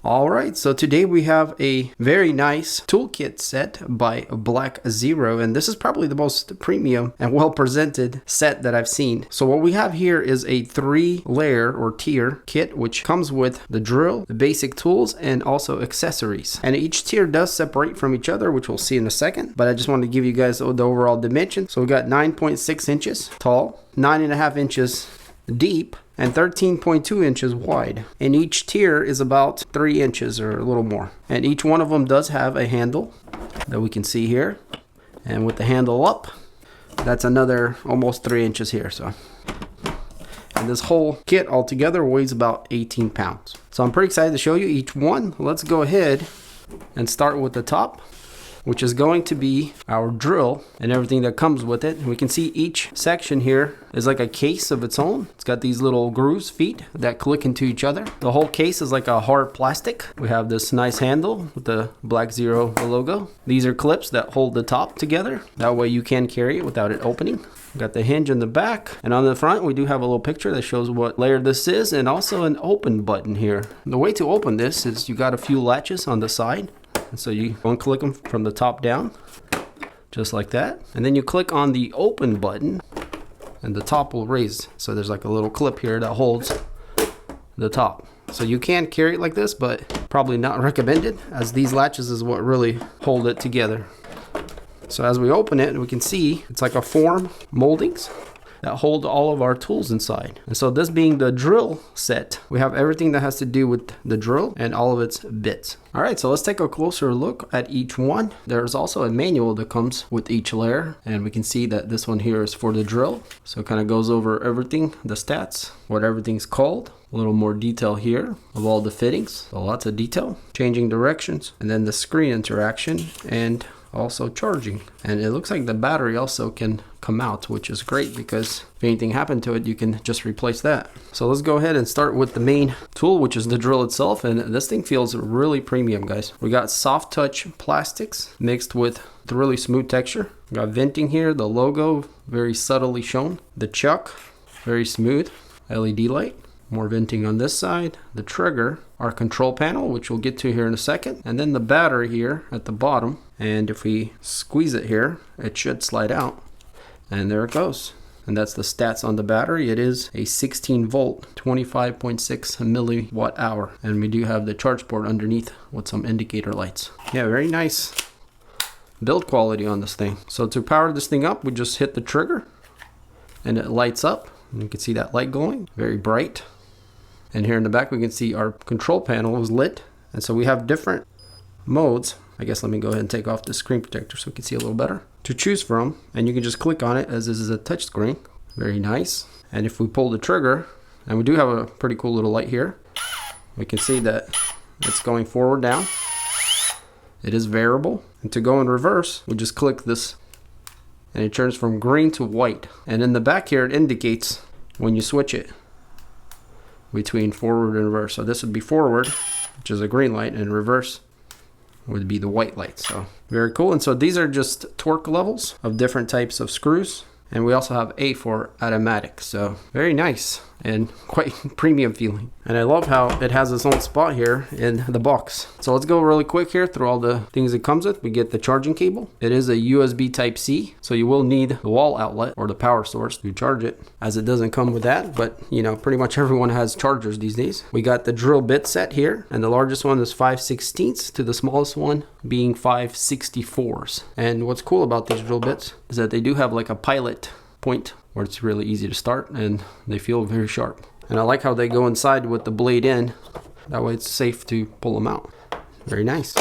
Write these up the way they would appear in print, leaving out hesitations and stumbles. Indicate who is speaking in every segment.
Speaker 1: Alright, so today we have a very nice toolkit set by BlackZero, and this is probably the most premium and well presented set that I've seen. So what we have here is a 3-layer or tier kit which comes with the drill, the basic tools, and also accessories. And each tier does separate from each other, which we'll see in a second, but I just wanted to give you guys the overall dimension. So we got 9.6 inches tall, 9.5 inches deep, and 13.2 inches wide, and each tier is about 3 inches or a little more, and each one of them does have a handle that we can see here, and with the handle up, that's another almost 3 inches here. So, and this whole kit altogether weighs about 18 pounds. So I'm pretty excited to show you each one. Let's go ahead and start with the top, which is going to be our drill and everything that comes with it. We can see each section here is like a case of its own. It's got these little grooves, feet, that click into each other. The whole case is like a hard plastic. We have this nice handle with the BlackZero logo. These are clips that hold the top together. That way you can carry it without it opening. Got the hinge in the back, and on the front we do have a little picture that shows what layer this is, and also an open button here. The way to open this is you got a few latches on the side. And so you unclick them from the top down, just like that. And then you click on the open button and the top will raise. So there's like a little clip here that holds the top. So you can carry it like this, but probably not recommended, as these latches is what really hold it together. So as we open it, we can see it's like a form moldings that hold all of our tools inside. And so this being the drill set, we have everything that has to do with the drill and all of its bits. All right, so let's take a closer look at each one. There's also a manual that comes with each layer, and we can see that this one here is for the drill. So it kind of goes over everything, the stats, what everything's called. A little more detail here of all the fittings, so lots of detail, changing directions, and then the screen interaction, and also charging. And it looks like the battery also can come out, which is great because if anything happened to it, you can just replace that. So let's go ahead and start with the main tool, which is the drill itself. And this thing feels really premium, guys. We got soft touch plastics mixed with the really smooth texture. We got venting here, the logo very subtly shown, the chuck very smooth, LED light, more venting on this side, the trigger, our control panel, which we'll get to here in a second, and then the battery here at the bottom. And if we squeeze it here, it should slide out, and there it goes. And that's the stats on the battery. It is a 16 volt, 25.6 milliwatt hour, and we do have the charge port underneath with some indicator lights. Yeah, very nice build quality on this thing. So to power this thing up, we just hit the trigger and it lights up. And you can see that light glowing, very bright. And here in the back, we can see our control panel is lit. And so we have different modes. I guess let me go ahead and take off the screen protector so we can see a little better to choose from. And you can just click on it, as this is a touch screen. Very nice. And if we pull the trigger, and we do have a pretty cool little light here, we can see that it's going forward now. It is variable. And to go in reverse, we just click this and it turns from green to white. And in the back here, it indicates when you switch it between forward and reverse. So this would be forward, which is a green light, and reverse would be the white light. So very cool. And so these are just torque levels of different types of screws. And we also have A for automatic. So very nice and quite premium feeling. And I love how it has its own spot here in the box. So let's go really quick here through all the things it comes with. We get the charging cable. It is a USB type C. So you will need the wall outlet or the power source to charge it, as it doesn't come with that. But you know, pretty much everyone has chargers these days. We got the drill bit set here. And the largest one is 5/16 to the smallest one being 5/64. And what's cool about these drill bits is that they do have like a pilot point where it's really easy to start, and they feel very sharp. And I like how they go inside with the blade in. That way it's safe to pull them out. Very nice.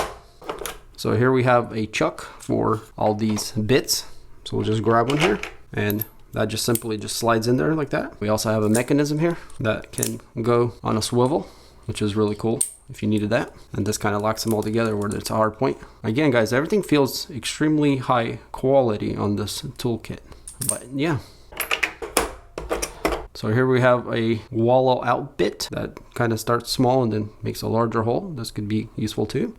Speaker 1: So here we have a chuck for all these bits. So we'll just grab one here, and that just simply just slides in there like that. We also have a mechanism here that can go on a swivel, which is really cool if you needed that. And this kind of locks them all together where it's a hard point. Again, guys, everything feels extremely high quality on this toolkit. But yeah. So here we have a wallow out bit that kind of starts small and then makes a larger hole. This could be useful too.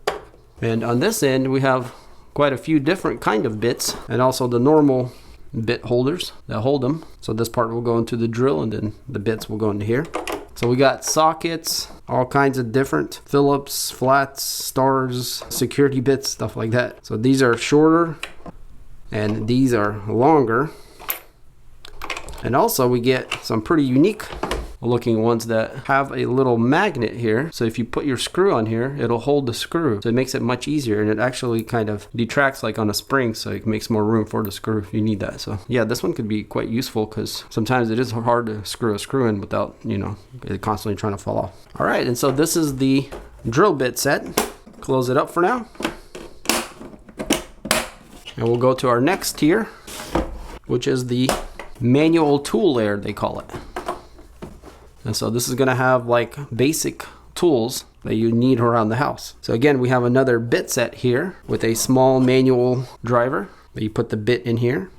Speaker 1: And on this end, we have quite a few different kind of bits, and also the normal bit holders that hold them. So this part will go into the drill, and then the bits will go into here. So we got sockets, all kinds of different Phillips, flats, stars, security bits, stuff like that. So these are shorter and these are longer. And also we get some pretty unique looking ones that have a little magnet here. So if you put your screw on here, it'll hold the screw. So it makes it much easier, and it actually kind of detracts like on a spring, so it makes more room for the screw if you need that. So yeah, this one could be quite useful because sometimes it is hard to screw a screw in without, you know, it constantly trying to fall off. All right, and so this is the drill bit set. Close it up for now. And we'll go to our next tier, which is the manual tool layer, they call it. And so this is going to have like basic tools that you need around the house. So again, we have another bit set here with a small manual driver that you put the bit in here.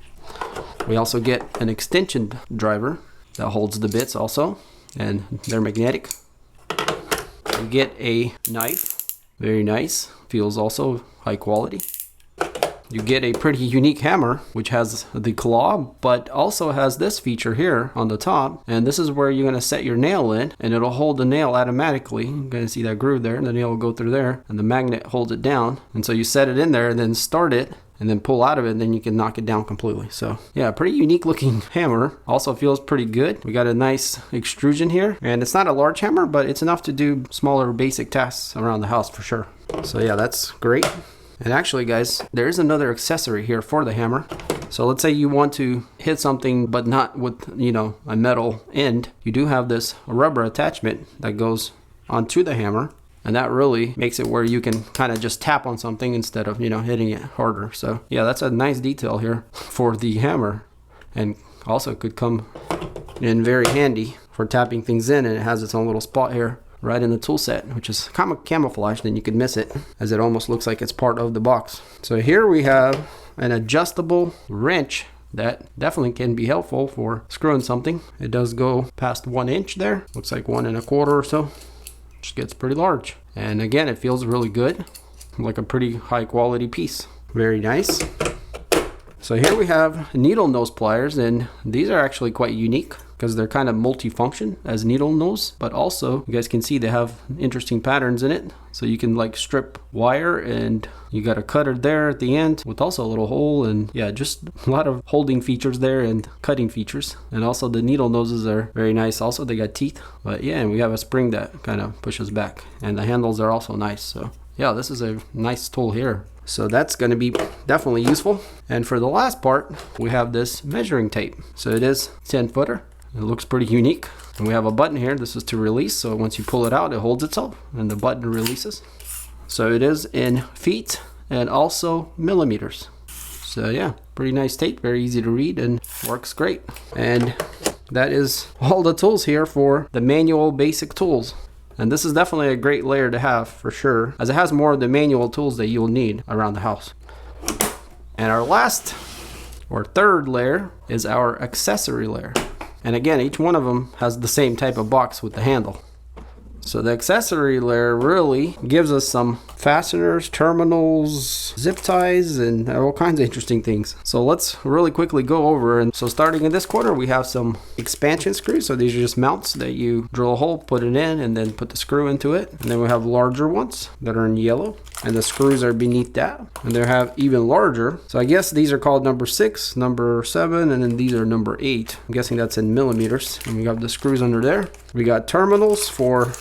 Speaker 1: We also get an extension driver that holds the bits also, and they're magnetic. We get a knife, very nice, feels also high quality. You get a pretty unique hammer, which has the claw, but also has this feature here on the top. And this is where you're going to set your nail in, and it'll hold the nail automatically. You're going to see that groove there, and the nail will go through there, and the magnet holds it down. And so you set it in there, and then start it, and then pull out of it, and then you can knock it down completely. So yeah, pretty unique looking hammer. Also feels pretty good. We got a nice extrusion here, and it's not a large hammer, but it's enough to do smaller basic tasks around the house for sure. So yeah, that's great. And actually guys, there is another accessory here for the hammer. So let's say you want to hit something but not with, you know, a metal end. You do have this rubber attachment that goes onto the hammer, and that really makes it where you can kind of just tap on something instead of, you know, hitting it harder. So yeah, that's a nice detail here for the hammer, and also could come in very handy for tapping things in, and it has its own little spot here right in the tool set, which is kind of camouflaged, and you could miss it as it almost looks like it's part of the box. So here we have an adjustable wrench that definitely can be helpful for screwing something. It does go past 1 inch there, looks like 1 1/4 or so, which gets pretty large. And again, it feels really good, like a pretty high quality piece. Very nice. So here we have needle nose pliers, and these are actually quite unique because they're kind of multi-function as needle nose, but also you guys can see they have interesting patterns in it. So you can like strip wire, and you got a cutter there at the end with also a little hole, and yeah, just a lot of holding features there and cutting features. And also the needle noses are very nice. Also they got teeth, but yeah, and we have a spring that kind of pushes back, and the handles are also nice. So yeah, this is a nice tool here. So that's going to be definitely useful. And for the last part, we have this measuring tape. So it is 10-footer. It looks pretty unique. And we have a button here. This is to release. So once you pull it out, it holds itself, and the button releases. So it is in feet and also millimeters. So yeah, pretty nice tape. Very easy to read and works great. And that is all the tools here for the manual basic tools. And this is definitely a great layer to have for sure, as it has more of the manual tools that you'll need around the house. And our last or third layer is our accessory layer. And again, each one of them has the same type of box with the handle. So the accessory layer really gives us some fasteners, terminals, zip ties, and all kinds of interesting things. So let's really quickly go over. And so starting in this corner, we have some expansion screws. So these are just mounts that you drill a hole, put it in, and then put the screw into it. And then we have larger ones that are in yellow, and the screws are beneath that. And they have even larger. So I guess these are called number 6, number 7, and then these are number 8. I'm guessing that's in millimeters. And we got the screws under there. We got terminals for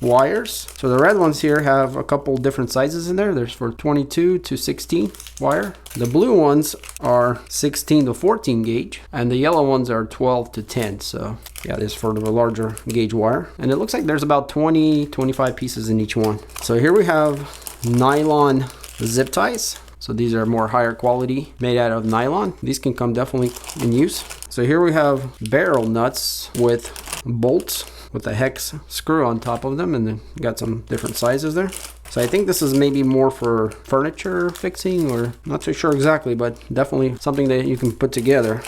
Speaker 1: wires. So the red ones here have a couple different sizes in there. There's for 22 to 16 wire. The blue ones are 16 to 14 gauge, and the yellow ones are 12 to 10. So yeah, this is for the larger gauge wire. And it looks like there's about 25 pieces in each one. So here we have nylon zip ties. So these are more higher quality, made out of nylon. These can come definitely in use. So here we have BLACKZREO nuts with bolts with a hex screw on top of them, and then got some different sizes there. So I think this is maybe more for furniture fixing, or not too sure exactly, but definitely something that you can put together.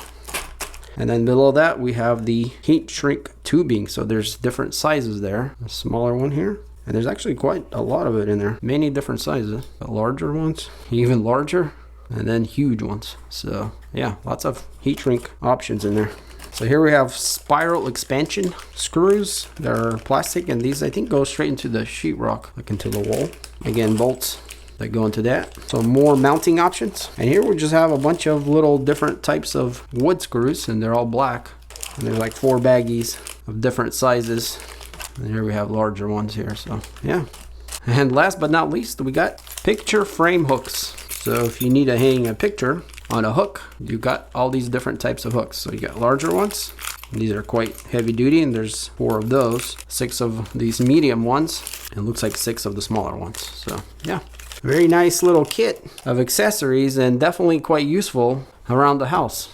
Speaker 1: And then below that we have the heat shrink tubing. So there's different sizes there. A smaller one here, and there's actually quite a lot of it in there. Many different sizes. The larger ones, even larger, and then huge ones. So yeah, lots of heat shrink options in there. So here we have spiral expansion screws. They're plastic, and these I think go straight into the sheetrock, like into the wall. Again, bolts that go into that. So more mounting options. And here we just have a bunch of little different types of wood screws, and they're all black. And there's like 4 baggies of different sizes. And here we have larger ones here, so yeah. And last but not least, we got picture frame hooks. So if you need to hang a picture on a hook, you got all these different types of hooks. So you got larger ones. These are quite heavy duty, and there's 4 of those. 6 of these medium ones, and looks like 6 of the smaller ones. So yeah, very nice little kit of accessories, and definitely quite useful around the house.